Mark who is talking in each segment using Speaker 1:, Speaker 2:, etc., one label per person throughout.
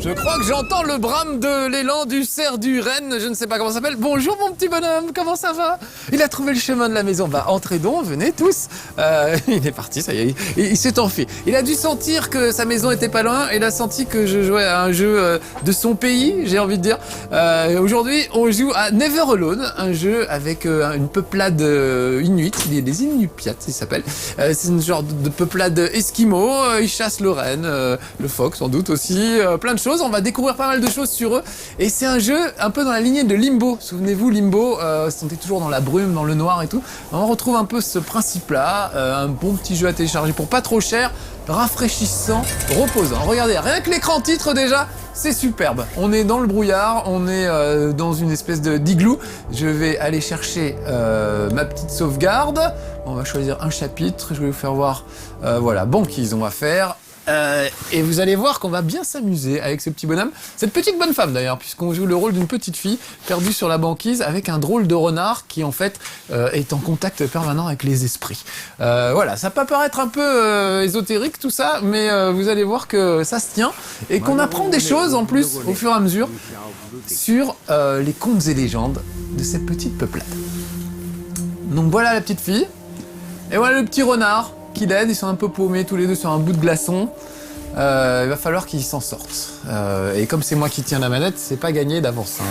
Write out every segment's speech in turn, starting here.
Speaker 1: Je crois que j'entends le brame de l'élan du cerf du renne, je ne sais pas comment ça s'appelle. Bonjour mon petit bonhomme, comment ça va? Il a trouvé le chemin de la maison. Bah entrez donc, venez tous. Il est parti, ça y est, il s'est enfui. Il a dû sentir que sa maison était pas loin. Il a senti que je jouais à un jeu de son pays, j'ai envie de dire. Aujourd'hui, on joue à Never Alone, un jeu avec une peuplade inuit, les Inupiats, il s'appelle. C'est une genre de peuplade esquimau. Ils chassent le renne, le phoque sans doute aussi, plein de choses. On va découvrir pas mal de choses sur eux. Et c'est un jeu un peu dans la lignée de Limbo. Souvenez-vous, Limbo, on était toujours dans la brume, dans le noir et tout. On retrouve un peu ce principe-là. Un bon petit jeu à télécharger pour pas trop cher, rafraîchissant, reposant. Regardez, rien que l'écran titre déjà, c'est superbe. On est dans le brouillard, on est dans une espèce d'igloo. Je vais aller chercher ma petite sauvegarde. On va choisir un chapitre. Je vais vous faire voir, voilà, banquise on va faire. Et vous allez voir qu'on va bien s'amuser avec ce petit bonhomme. Cette petite bonne femme d'ailleurs, puisqu'on joue le rôle d'une petite fille perdue sur la banquise avec un drôle de renard qui en fait est en contact permanent avec les esprits. Voilà, ça peut paraître un peu ésotérique tout ça, mais vous allez voir que ça se tient et qu'on apprend des choses en plus au fur et à mesure sur les contes et légendes de cette petite peuplade. Donc voilà la petite fille, et voilà le petit renard qui l'aide. Ils sont un peu paumés tous les deux sur un bout de glaçon. Il va falloir qu'ils s'en sortent. Et comme c'est moi qui tiens la manette, c'est pas gagné d'avance. Hein.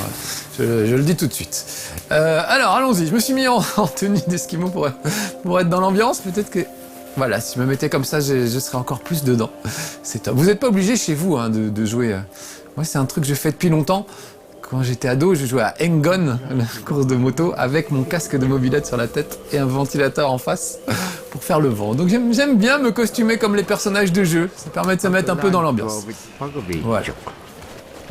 Speaker 1: Je le dis tout de suite. Alors, allons-y. Je me suis mis en tenue d'esquimau pour être dans l'ambiance. Peut-être que... Voilà, si je me mettais comme ça, je serais encore plus dedans. C'est top. Vous n'êtes pas obligé chez vous hein, de jouer. Moi, c'est un truc que je fais depuis longtemps. Quand j'étais ado, je jouais à Engon, la course de moto, avec mon casque de mobilette sur la tête et un ventilateur en face pour faire le vent. Donc j'aime bien me costumer comme les personnages de jeu. Ça permet de se mettre un peu dans l'ambiance. Voilà.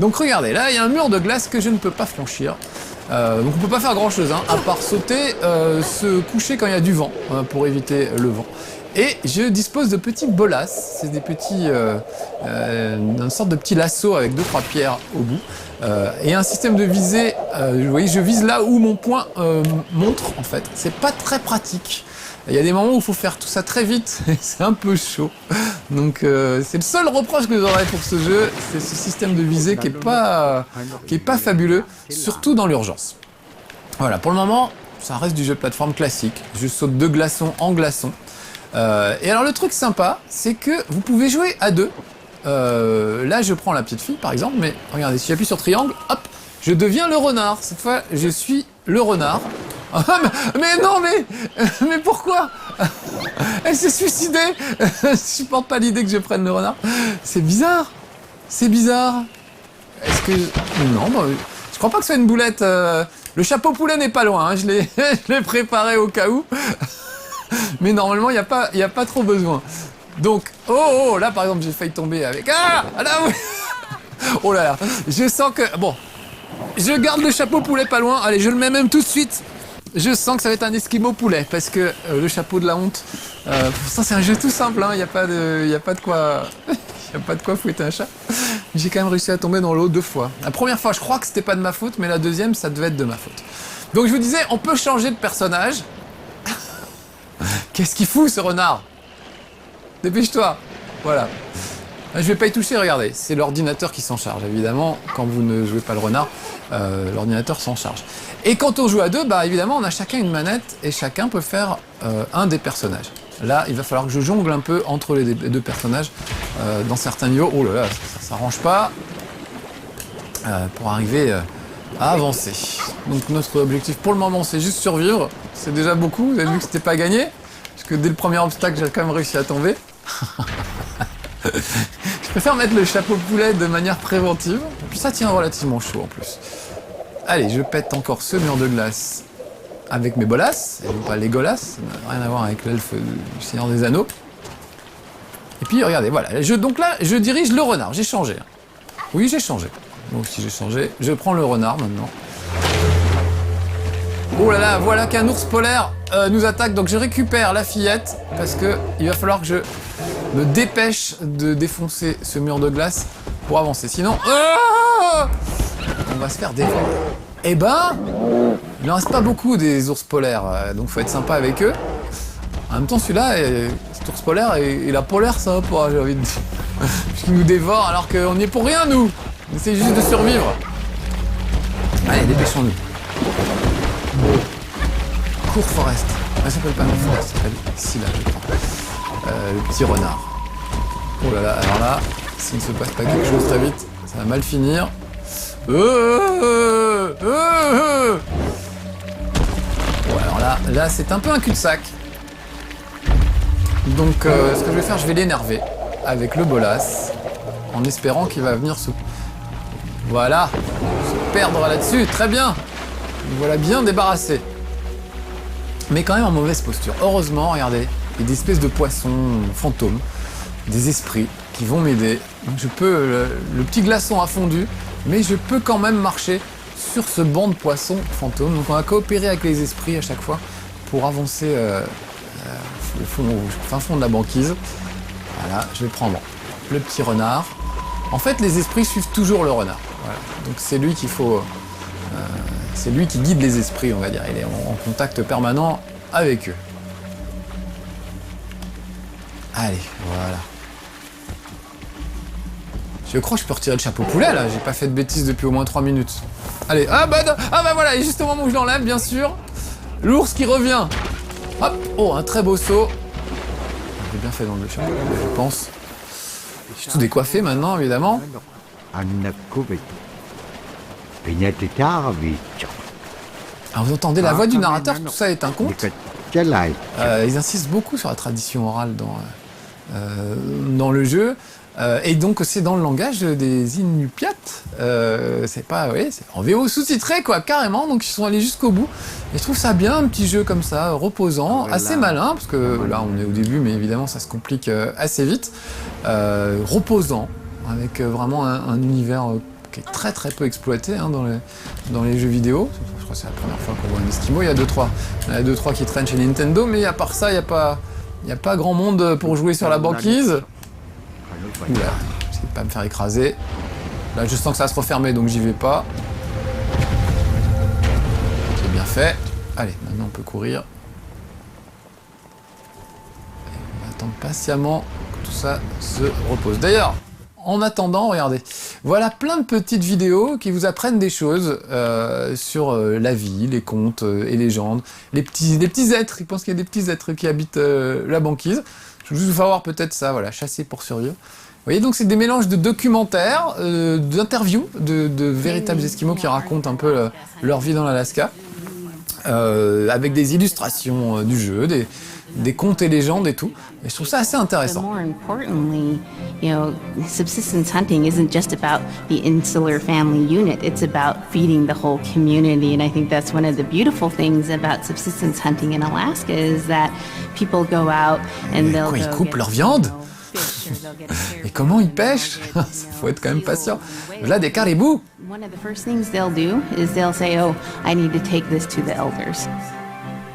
Speaker 1: Donc regardez, là il y a un mur de glace que je ne peux pas franchir. Donc on peut pas faire grand chose, hein, à part sauter, se coucher quand il y a du vent, pour éviter le vent. Et je dispose de petits bolas, c'est des petits, une sorte de petit lasso avec 2-3 pierres au bout, et un système de visée. Vous voyez, je vise là où mon poing montre en fait. C'est pas très pratique. Il y a des moments où il faut faire tout ça très vite, et c'est un peu chaud. Donc c'est le seul reproche que j'aurais pour ce jeu, c'est ce système de visée qui est pas fabuleux, surtout dans l'urgence. Voilà, pour le moment, ça reste du jeu de plateforme classique. Je saute de glaçon en glaçon. Et alors le truc sympa, c'est que vous pouvez jouer à deux. Là, je prends la petite fille, par exemple, mais regardez, si j'appuie sur triangle, hop, je deviens le renard. Cette fois, je suis le renard. Mais non, mais pourquoi? Elle s'est suicidée. Je supporte pas l'idée que je prenne le renard. C'est bizarre. C'est bizarre. Est-ce que... Non, bah, je crois pas que ce soit une boulette. Le chapeau poulet n'est pas loin, hein. Je l'ai préparé au cas où. Mais normalement, il n'y a pas trop besoin. Donc, oh, là par exemple, j'ai failli tomber avec... Ah là, oui. Oh là là, je sens que... Bon, je garde le chapeau poulet pas loin. Allez, je le mets même tout de suite. Je sens que ça va être un esquimau poulet, parce que le chapeau de la honte... ça, c'est un jeu tout simple, hein. Il n'y a pas de quoi... Il n'y a pas de quoi fouetter un chat. J'ai quand même réussi à tomber dans l'eau 2 fois. La première fois, je crois que c'était pas de ma faute, mais la deuxième, ça devait être de ma faute. Donc je vous disais, on peut changer de personnage. Qu'est-ce qu'il fout ce renard? Dépêche-toi. Voilà. Je vais pas y toucher, regardez. C'est l'ordinateur qui s'en charge, évidemment. Quand vous ne jouez pas le renard, l'ordinateur s'en charge. Et quand on joue à deux, bah évidemment, on a chacun une manette et chacun peut faire un des personnages. Là, il va falloir que je jongle un peu entre les deux personnages dans certains niveaux. Oh là là, ça s'arrange pas pour arriver à avancer. Donc notre objectif pour le moment, c'est juste survivre. C'est déjà beaucoup. Vous avez vu que c'était pas gagné, parce que dès le premier obstacle, j'ai quand même réussi à tomber. Je préfère mettre le chapeau poulet de manière préventive. Et puis ça tient relativement chaud en plus. Allez, je pète encore ce mur de glace avec mes bolas, et non pas les golas, ça n'a rien à voir avec l'elfe du Seigneur des Anneaux. Et puis regardez, voilà. Donc là, je dirige le renard, j'ai changé. Oui, j'ai changé. Moi aussi j'ai changé. Je prends le renard maintenant. Oh là là, voilà qu'un ours polaire nous attaque, donc je récupère la fillette, parce que il va falloir que je me dépêche de défoncer ce mur de glace pour avancer. Sinon, on va se faire défendre. Eh ben, Il en reste pas beaucoup des ours polaires, donc faut être sympa avec eux. En même temps, celui-là, cet ours polaire, il a pas l'air sympa, j'ai envie de dire. Puisqu'il nous dévore alors qu'on n'y est pour rien, nous. On essaie juste de survivre. Allez, dépêchons-nous. Cours Forest. Ça s'appelle pas Forest, ça s'appelle ici, là, je crois. Le petit renard. Oh là là, alors là, s'il ne se passe pas quelque chose très vite, ça va mal finir. Bon, alors là c'est un peu un cul-de-sac. Donc ce que je vais faire, je vais l'énerver avec le bolas, en espérant qu'il va venir se... Voilà, se perdre là-dessus, très bien. Voilà bien débarrassé. Mais quand même en mauvaise posture. Heureusement, regardez, il y a des espèces de poissons fantômes, des esprits qui vont m'aider. Donc je peux, le petit glaçon a fondu, mais je peux quand même marcher sur ce banc de poissons fantômes. Donc on va coopérer avec les esprits à chaque fois pour avancer au fin fond de la banquise. Voilà, je vais prendre le petit renard. En fait, les esprits suivent toujours le renard. Voilà. Donc c'est lui qu'il faut... c'est lui qui guide les esprits, on va dire. Il est en contact permanent avec eux. Allez, voilà. Je crois que je peux retirer le chapeau poulet, là. J'ai pas fait de bêtises depuis au moins 3 minutes. Allez, ah bah voilà, et juste au moment où je l'enlève, bien sûr. L'ours qui revient. Hop, oh, un très beau saut. J'ai bien fait dans le chapeau, je pense. Je suis tout décoiffé maintenant, évidemment. Alors vous entendez la voix du narrateur, tout ça est un conte. Ils insistent beaucoup sur la tradition orale dans le jeu. Et donc c'est dans le langage des Inupiats. C'est pas, oui, c'est en VO sous-titré quoi, carrément. Donc ils sont allés jusqu'au bout. Et je trouve ça bien, un petit jeu comme ça, reposant, assez malin, parce que là on est au début, mais évidemment ça se complique assez vite. Reposant, avec vraiment un univers qui est très très peu exploité hein, dans les jeux vidéo. Je crois que c'est la première fois qu'on voit un Esquimau. Il y a 2-3 qui traînent chez Nintendo, mais à part ça, il n'y a pas grand monde pour jouer sur la banquise. Oula, j'essaie de pas me faire écraser. Là, je sens que ça va se refermer, donc j'y vais pas. J'ai bien fait. Allez, maintenant on peut courir. Et on va attendre patiemment que tout ça se repose. D'ailleurs, en attendant, regardez, voilà plein de petites vidéos qui vous apprennent des choses sur la vie, les contes et légendes, les petits êtres. Ils pensent qu'il y a des petits êtres qui habitent la banquise. Je vais juste vous faire voir peut-être ça, voilà, chasser pour survivre. Vous voyez, donc c'est des mélanges de documentaires, d'interviews de véritables Esquimaux qui racontent un peu leur vie dans l'Alaska, avec des illustrations du jeu, des contes et légendes et tout. Et je trouve ça assez intéressant.
Speaker 2: More importantly, you know, subsistence hunting isn't just about the insular family unit, it's about feeding the whole community. And I think that's one of the beautiful things about subsistence hunting in Alaska is that people go out and they'll
Speaker 1: Ils coupent leur viande. Et comment ils pêchent? Il faut être quand même patient. Là, des caribous.
Speaker 2: One of the first things they'll do is they'll say, oh, I need to take this to the elders.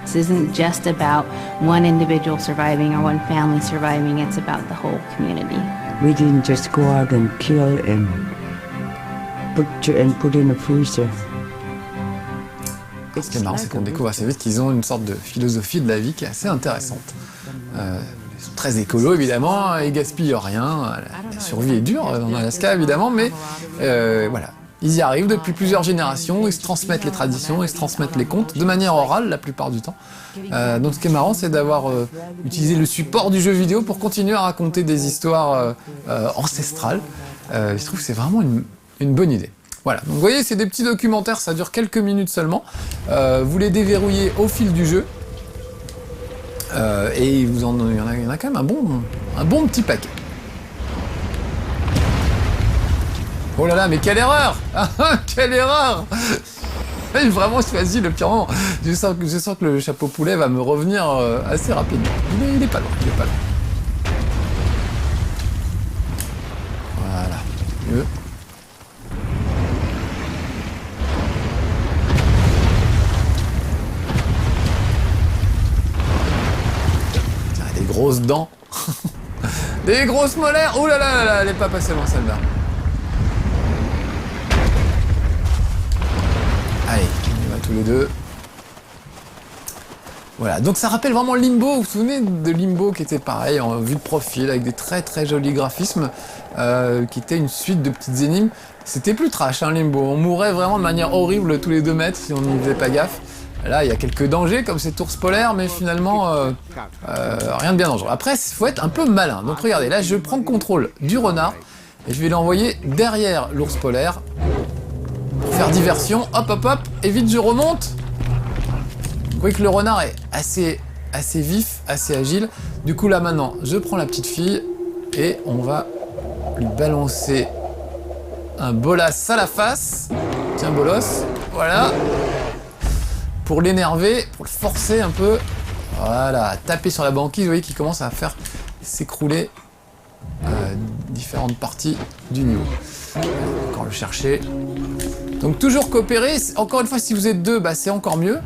Speaker 2: This isn't just about one individual surviving or one family surviving, it's about the whole community.
Speaker 3: We didn't just go out and kill and put in a freezer.
Speaker 1: Ce qui est marrant, c'est qu'on découvre assez vite qu'ils ont une sorte de philosophie de la vie qui est assez intéressante. Ils sont très écolos, évidemment, ils gaspillent rien. La survie est dure en Alaska, évidemment, mais voilà. Ils y arrivent depuis plusieurs générations, ils se transmettent les traditions, ils se transmettent les contes, de manière orale la plupart du temps. Donc ce qui est marrant, c'est d'avoir utilisé le support du jeu vidéo pour continuer à raconter des histoires ancestrales. Je trouve que c'est vraiment une bonne idée. Voilà, donc vous voyez, c'est des petits documentaires, ça dure quelques minutes seulement. Vous les déverrouillez au fil du jeu. Et il y en a quand même un bon petit paquet. Oh là là, mais quelle erreur! Quelle erreur! J'ai vraiment choisi le pire moment. Je sens que le chapeau poulet va me revenir assez rapidement. Il est pas loin, il est pas loin. Voilà, mieux. Tiens, des grosses dents. Des grosses molaires. Oh là là là là, elle est pas passée loin celle-là. Allez, on y va tous les deux. Voilà, donc ça rappelle vraiment Limbo. Vous vous souvenez de Limbo qui était pareil, en vue de profil, avec des très très jolis graphismes, qui était une suite de petites énigmes. C'était plus trash, hein, Limbo. On mourait vraiment de manière horrible tous les 2 mètres si on n'y faisait pas gaffe. Là, il y a quelques dangers comme cet ours polaire, mais finalement, rien de bien dangereux. Après, il faut être un peu malin. Donc regardez, là, je prends le contrôle du renard et je vais l'envoyer derrière l'ours polaire pour faire diversion. Hop, hop, hop, et vite, je remonte. Vous voyez que le renard est assez vif, assez agile. Du coup, là, maintenant, je prends la petite fille et on va lui balancer un bolas à la face. Tiens, bolos, voilà. Pour l'énerver, pour le forcer un peu. Voilà, taper sur la banquise, vous voyez qu'il commence à faire s'écrouler différentes parties du niveau. Encore le chercher. Donc toujours coopérer. Encore une fois, si vous êtes 2, bah, c'est encore mieux.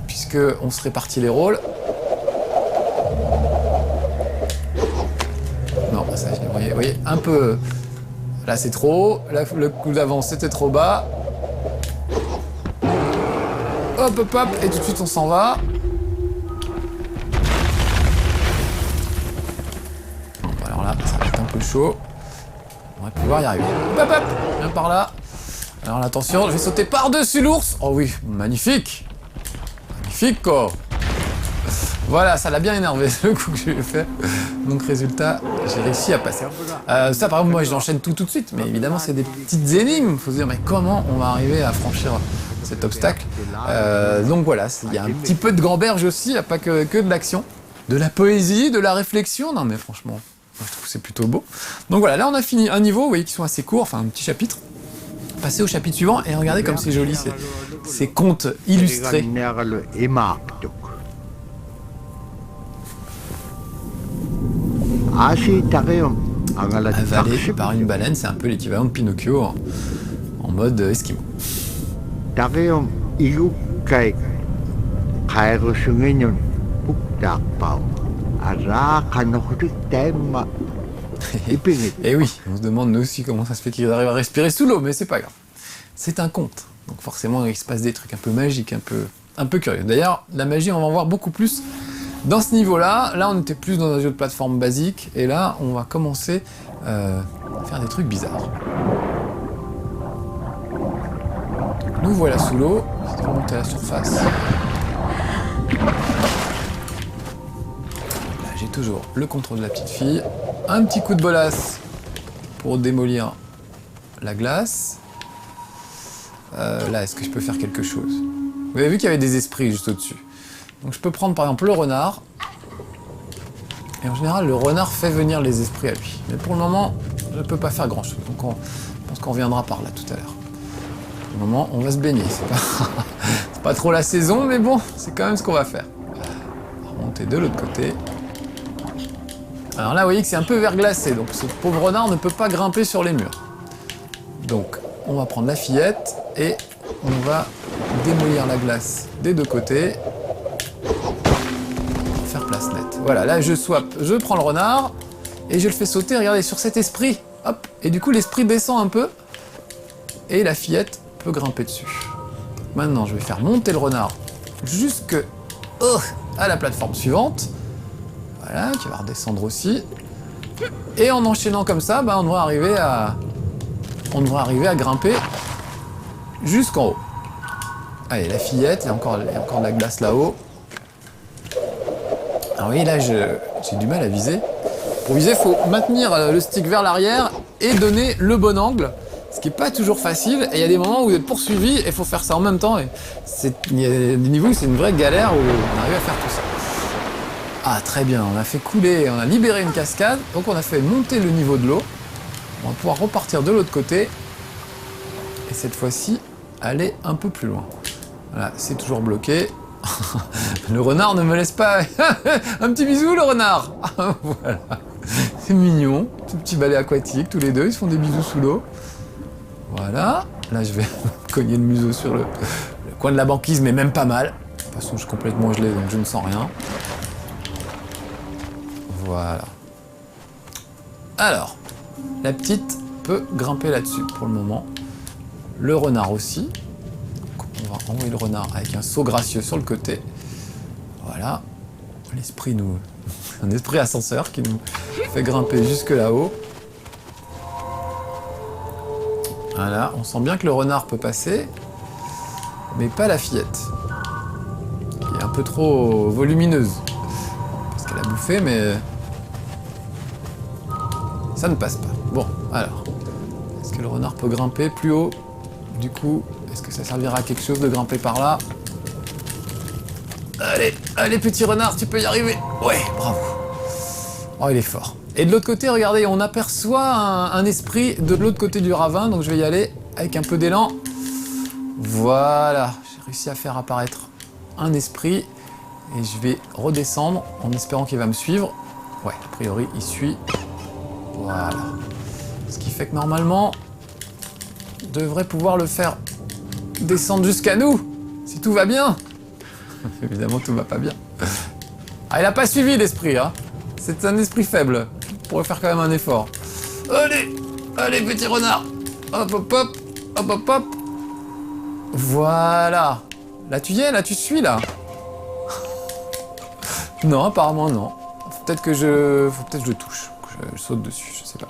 Speaker 1: Puisque on se répartit les rôles. Non, ça, vous voyez, un peu... Là, c'est trop haut. Là, le coup d'avant, c'était trop bas. Hop, hop, hop. Et tout de suite, on s'en va. Bon, alors là, ça va être un peu chaud. On va pouvoir y arriver. Hop, hop, hop. Viens par là. Alors, attention, je vais sauter par-dessus l'ours. Oh oui, magnifique. Magnifique, quoi. Voilà, ça l'a bien énervé le coup que j'ai fait. Donc résultat, j'ai réussi à passer. Ça par exemple, moi j'enchaîne tout de suite, mais évidemment c'est des petites énigmes. Il faut se dire, mais comment on va arriver à franchir cet obstacle? Donc voilà, il y a un petit peu de gamberge aussi, il n'y a pas que de l'action. De la poésie, de la réflexion. Non mais franchement, moi, je trouve que c'est plutôt beau. Donc voilà, là on a fini un niveau, vous voyez, qui sont assez courts, enfin un petit chapitre. Passez au chapitre suivant et regardez comme c'est joli, ces contes illustrés. Avalé par une baleine, c'est un peu l'équivalent de Pinocchio en mode esquimau. Et oui, on se demande nous aussi comment ça se fait qu'ils arrivent à respirer sous l'eau, mais c'est pas grave. C'est un conte, donc forcément il se passe des trucs un peu magiques, un peu curieux. D'ailleurs, la magie, on va en voir beaucoup plus dans ce niveau-là. Là, on était plus dans un jeu de plateforme basique, et là, on va commencer à faire des trucs bizarres. Nous voilà sous l'eau, il faut monter à la surface. Là, j'ai toujours le contrôle de la petite fille. Un petit coup de bolas pour démolir la glace. Là, est-ce que je peux faire quelque chose? Vous avez vu qu'il y avait des esprits juste au-dessus. Donc je peux prendre par exemple le renard. Et en général, le renard fait venir les esprits à lui. Mais pour le moment, je ne peux pas faire grand-chose. Donc je pense qu'on reviendra par là tout à l'heure. Pour le moment, on va se baigner. C'est pas trop la saison, mais bon, c'est quand même ce qu'on va faire. On va remonter de l'autre côté. Alors là, vous voyez que c'est un peu verglacé. Donc ce pauvre renard ne peut pas grimper sur les murs. Donc on va prendre la fillette et on va démolir la glace des 2 côtés. Faire place nette. Voilà, là je swap, je prends le renard et je le fais sauter, regardez, sur cet esprit. Hop, et du coup l'esprit descend un peu et la fillette peut grimper dessus. Maintenant je vais faire monter le renard jusque à la plateforme suivante. Voilà, qui va redescendre aussi. Et en enchaînant comme ça, bah, on devrait arriver à grimper jusqu'en haut. Allez, la fillette, il y a encore de la glace là-haut. Alors oui, là, j'ai du mal à viser. Pour viser, il faut maintenir le stick vers l'arrière et donner le bon angle, ce qui n'est pas toujours facile. Et il y a des moments où vous êtes poursuivi et il faut faire ça en même temps. Il y a des niveaux où c'est une vraie galère où on arrive à faire tout ça. Ah, très bien, on a fait couler, on a libéré une cascade, donc on a fait monter le niveau de l'eau. On va pouvoir repartir de l'autre côté. Et cette fois-ci, aller un peu plus loin. Voilà, c'est toujours bloqué. Le renard ne me laisse pas... Un petit bisou, le renard. Voilà. C'est mignon. Tout petit balai aquatique, tous les deux. Ils se font des bisous sous l'eau. Voilà. Là, je vais cogner le museau sur le coin de la banquise, mais même pas mal. De toute façon, je suis complètement gelé, donc je ne sens rien. Voilà. Alors, la petite peut grimper là-dessus pour le moment. Le renard aussi. Donc, on va envoyer le renard avec un saut gracieux sur le côté. Voilà. L'esprit nous... un esprit ascenseur qui nous fait grimper jusque là-haut. Voilà, on sent bien que le renard peut passer, mais pas la fillette, qui est un peu trop volumineuse. Parce qu'elle a bouffé, mais ça ne passe pas. Bon, alors, est-ce que le renard peut grimper plus haut? Du coup, est-ce que ça servira à quelque chose de grimper par là? Allez, allez petit renard, tu peux y arriver. Ouais, bravo. Oh, il est fort. Et de l'autre côté, regardez, on aperçoit un esprit de l'autre côté du ravin, donc je vais y aller avec un peu d'élan. Voilà, j'ai réussi à faire apparaître un esprit et je vais redescendre en espérant qu'il va me suivre. Ouais, a priori, il suit. Voilà. Ce qui fait que normalement, je devrais pouvoir le faire descendre jusqu'à nous, si tout va bien. Évidemment, tout va pas bien. Ah, il a pas suivi l'esprit, hein. C'est un esprit faible. On pourrait faire quand même un effort. Allez, allez, petit renard. Hop, hop, hop, hop, hop, hop. Voilà. Là, tu y es, là, tu suis, là. Non, apparemment, non. Faut peut-être que je touche, que je saute dessus, je sais pas.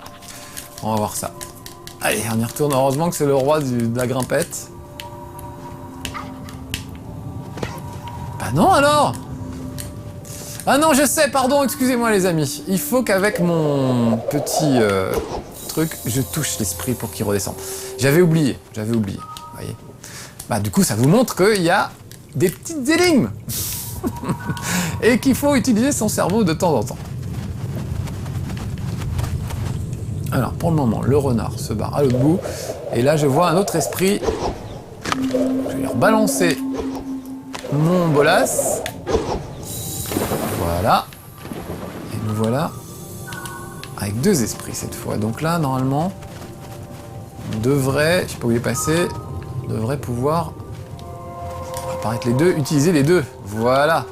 Speaker 1: On va voir ça. Allez, on y retourne. Heureusement que c'est le roi de la grimpette. Bah non, alors. Ah non, je sais, pardon, excusez-moi les amis. Il faut qu'avec mon petit truc, je touche l'esprit pour qu'il redescende. J'avais oublié, vous voyez. Bah du coup, ça vous montre qu'il y a des petites énigmes. Et qu'il faut utiliser son cerveau de temps en temps. Alors, pour le moment, le renard se barre à l'autre bout. Et là, je vois un autre esprit. Je vais lui rebalancer mon bolas. Voilà. Et nous voilà avec deux esprits cette fois. Donc là, normalement, on devrait, je sais pas où il est passé, on devrait pouvoir apparaître les deux, utiliser les deux. Voilà.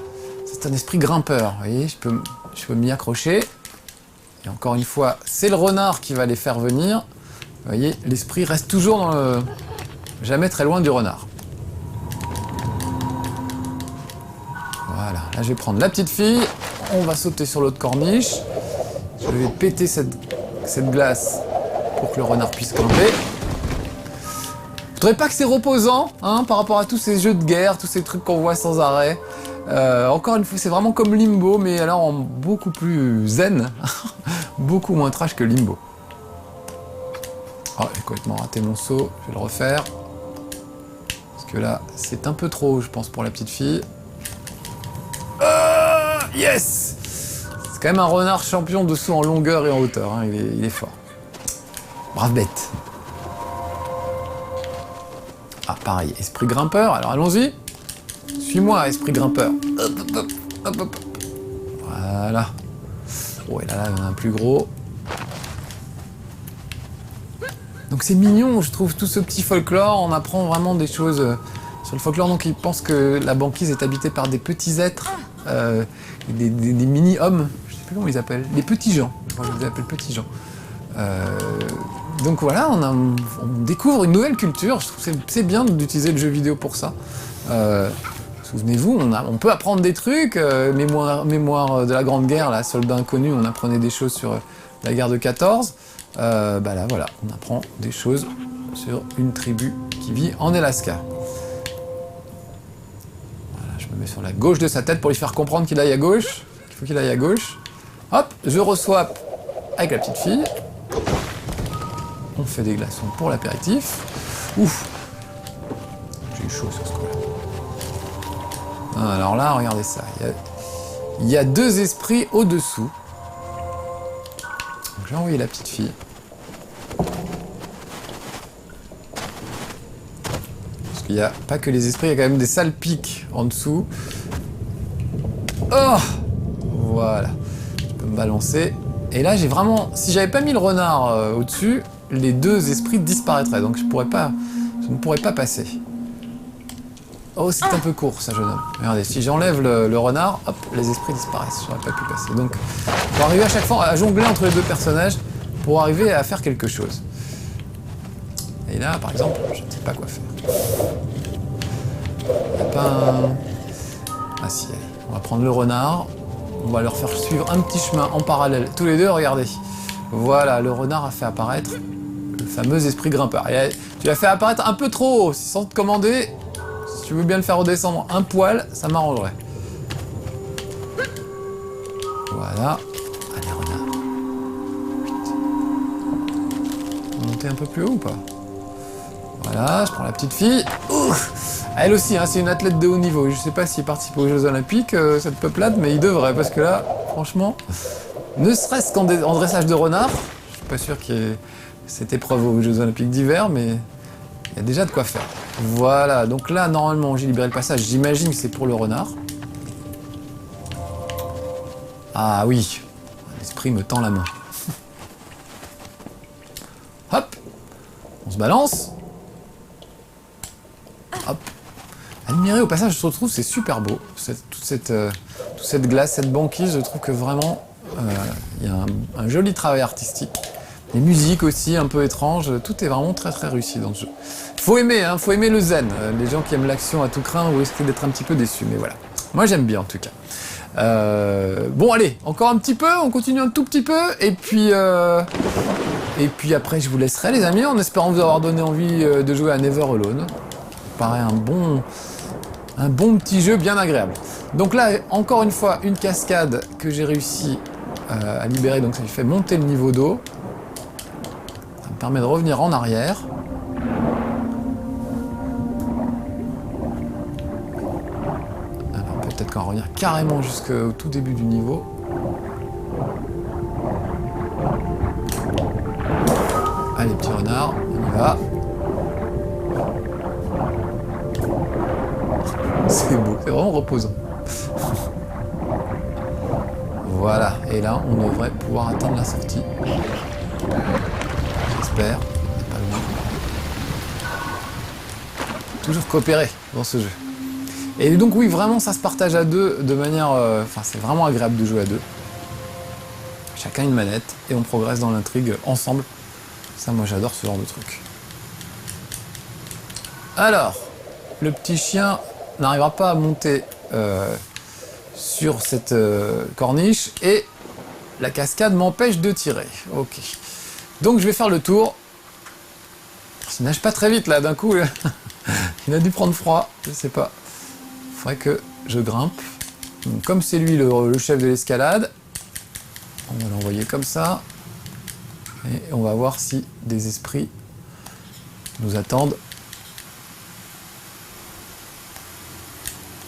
Speaker 1: C'est un esprit grimpeur. Vous voyez, je peux m'y accrocher. Et encore une fois, c'est le renard qui va les faire venir. Vous voyez, l'esprit reste toujours dans le... jamais très loin du renard. Voilà, là je vais prendre la petite fille, on va sauter sur l'autre corniche, je vais péter cette glace pour que le renard puisse grimper. Je voudrais pas que c'est reposant, hein, par rapport à tous ces jeux de guerre, tous ces trucs qu'on voit sans arrêt. Encore une fois, c'est vraiment comme Limbo, mais alors en beaucoup plus zen, beaucoup moins trash que Limbo. Oh, j'ai complètement raté mon saut, je vais le refaire. Parce que là, c'est un peu trop haut, je pense, pour la petite fille. Yes! C'est quand même un renard champion de saut en longueur et en hauteur, hein. Il est fort. Brave bête. Ah, pareil, esprit grimpeur, alors allons-y. Suis-moi, esprit grimpeur. Hop, hop, hop, hop, hop. Voilà. Oh, et là, il y en a un plus gros. Donc c'est mignon, je trouve, tout ce petit folklore. On apprend vraiment des choses sur le folklore. Donc ils pensent que la banquise est habitée par des petits êtres, des mini-hommes. Je sais plus comment ils les appellent. Les petits gens. Je crois qu'ils les appellent petits gens. Donc voilà, on découvre une nouvelle culture. Je trouve que c'est bien d'utiliser le jeu vidéo pour ça. Souvenez-vous, on peut apprendre des trucs. Mémoire de la Grande Guerre, la Soldat Inconnu, on apprenait des choses sur la guerre de 14. Bah là, voilà, on apprend des choses sur une tribu qui vit en Alaska. Voilà, je me mets sur la gauche de sa tête pour lui faire comprendre qu'il aille à gauche. Il faut qu'il aille à gauche. Hop, je re-swap avec la petite fille. On fait des glaçons pour l'apéritif. Ouf! J'ai eu chaud sur ce coup-là. Alors là, regardez ça. Il y a deux esprits au-dessous. Donc j'ai envoyé la petite fille. Parce qu'il n'y a pas que les esprits, il y a quand même des sales pics en dessous. Oh! Voilà. Je peux me balancer. Et là, j'ai vraiment... Si j'avais pas mis le renard au-dessus, les deux esprits disparaîtraient. Donc je ne pourrais pas passer. Oh, c'est un peu court, ça, jeune homme. Regardez, si j'enlève le renard, hop, les esprits disparaissent. J'aurais pas pu passer. Donc, faut arriver à chaque fois à jongler entre les deux personnages pour arriver à faire quelque chose. Et là, par exemple, je ne sais pas quoi faire. Il n'y a pas un... Ah si, allez. On va prendre le renard. On va leur faire suivre un petit chemin en parallèle. Tous les deux, regardez. Voilà, le renard a fait apparaître le fameux esprit grimpeur. Et tu l'as fait apparaître un peu trop haut. Sans te commander, si tu veux bien le faire redescendre un poil, ça m'arrangerait. Voilà. Allez, renard. Monter un peu plus haut ou pas? Voilà, je prends la petite fille. Ouf, elle aussi, hein, c'est une athlète de haut niveau. Je sais pas s'il participe aux Jeux Olympiques, cette peuplade, mais il devrait, parce que là, franchement, ne serait-ce qu'en dressage de renard, je suis pas sûr qu'il y ait cette épreuve aux Jeux Olympiques d'hiver, mais il y a déjà de quoi faire. Voilà, donc là, normalement, j'ai libéré le passage. J'imagine que c'est pour le renard. Ah oui, l'esprit me tend la main. Hop, on se balance. Hop. Admirez au passage, je trouve c'est super beau. Toute cette glace, cette banquise, je trouve que vraiment il y a un joli travail artistique. Les musiques aussi un peu étranges, tout est vraiment très très réussi dans le jeu. Faut aimer le zen. Les gens qui aiment l'action à tout craint vous risquez d'être un petit peu déçus, mais voilà. Moi j'aime bien en tout cas. Bon allez, encore un petit peu, on continue un tout petit peu, et puis après je vous laisserai les amis, en espérant vous avoir donné envie de jouer à Never Alone. Paraît un bon petit jeu bien agréable. Donc là, encore une fois, une cascade que j'ai réussi à libérer, donc ça lui fait monter le niveau d'eau. Ça me permet de revenir en arrière. Alors peut-être qu'on va revenir carrément jusqu'au tout début du niveau. Allez, petit renard, on y va. C'est beau, c'est vraiment reposant. Voilà, et là, on devrait pouvoir atteindre la sortie. J'espère. Pas loin. Toujours coopérer dans ce jeu. Et donc oui, vraiment, ça se partage à deux de manière... Enfin, c'est vraiment agréable de jouer à deux. Chacun une manette, et on progresse dans l'intrigue ensemble. Ça, moi, j'adore ce genre de truc. Alors, le petit chien n'arrivera pas à monter sur cette corniche et la cascade m'empêche de tirer. Ok. Donc je vais faire le tour. Il nage pas très vite là, d'un coup. Il a dû prendre froid, je sais pas. Il faudrait que je grimpe. Donc, comme c'est lui le chef de l'escalade, on va l'envoyer comme ça. Et on va voir si des esprits nous attendent.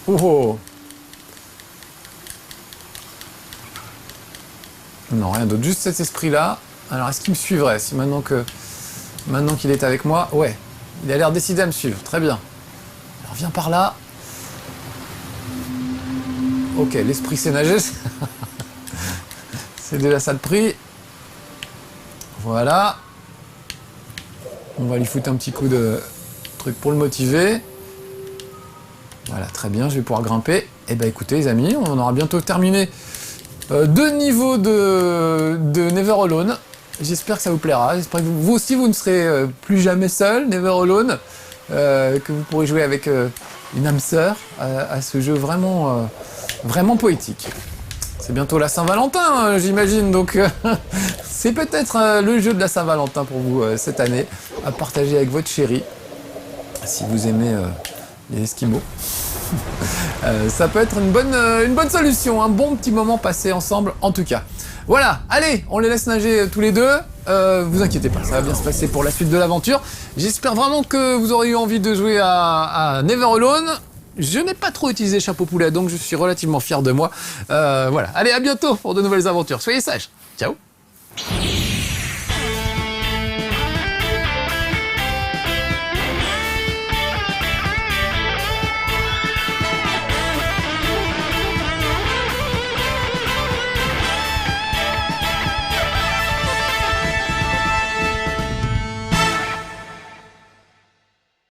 Speaker 1: Oh! Non, rien d'autre, juste cet esprit-là. Alors, est-ce qu'il me suivrait? Si maintenant qu'il est avec moi, ouais, il a l'air décidé à me suivre, très bien. Alors, viens par là. Ok, l'esprit sait nager. C'est déjà ça le prix. Voilà. On va lui foutre un petit coup de truc pour le motiver. Voilà, très bien, je vais pouvoir grimper. Et ben écoutez les amis, on aura bientôt terminé 2 niveaux de Never Alone. J'espère que ça vous plaira. J'espère que vous aussi vous ne serez plus jamais seul, Never Alone. Que vous pourrez jouer avec une âme sœur à ce jeu vraiment, vraiment poétique. C'est bientôt la Saint-Valentin, j'imagine, donc c'est peut-être le jeu de la Saint-Valentin pour vous cette année, à partager avec votre chérie, si vous aimez les Esquimaux. Ça peut être une bonne solution, un bon petit moment passé ensemble en tout cas. Voilà, allez, on les laisse nager tous les deux. Vous inquiétez pas, ça va bien se passer pour la suite de l'aventure. J'espère vraiment que vous aurez eu envie de jouer à Never Alone. Je n'ai pas trop utilisé Chapeau Poulet, donc je suis relativement fier de moi. Voilà, allez, à bientôt pour de nouvelles aventures. Soyez sages. Ciao.